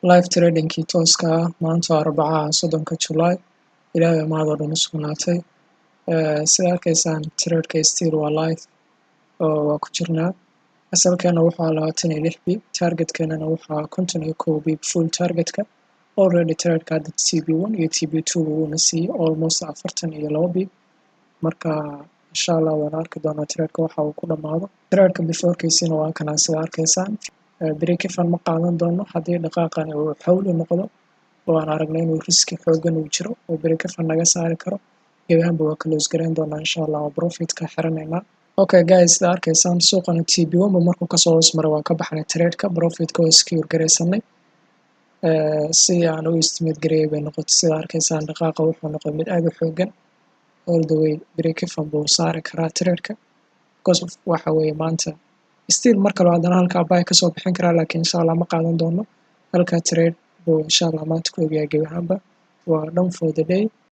live trading kii tooska ah maanta waa Arbacaha 30 July ilaahay mahad oo dhan u sugnaatay sida arkaysaan trade-ka still waa live oo waa ku jirnaa asalkeena wuxuu 26 bib target-keena wuxuu 51 bib full target-ka already trade-ka hadda TB1 iyo TB2 wuuna siiyay almost 42 bib marka insha Allah waan arki doonaa trade-ka waxa uu ku dhamaado trade-ka before-kiisina waa kana sida arkaysaan break even ma qaadan doono haddii dhaqaaqan uu xawli noqdo oo aan aragnay inuu riski xoogan uu jiro oo break even naga saari karo gebaanba waa close gareyn doonaa insha Allah oo profit ka xiranayna okay guys sida arkaysaan suuqana TB1 markuu ka soo hoos maray waan ka baxnay trade-ka profit ka secure gareysanay si aan u estimate gareeyay bay noqotay sida arkaysaan dhaqaaqa wuxuu noqday mid aad u xoogan all the way break even buu saari karaa trade-ka because of waxa weeye maanta still marka loo hadana halka buy ka soo bixin karaa laakiin insha Allah ma qaadan doono halka trade buu insha Allah maanta ku eegaya gebaanba waa done for the day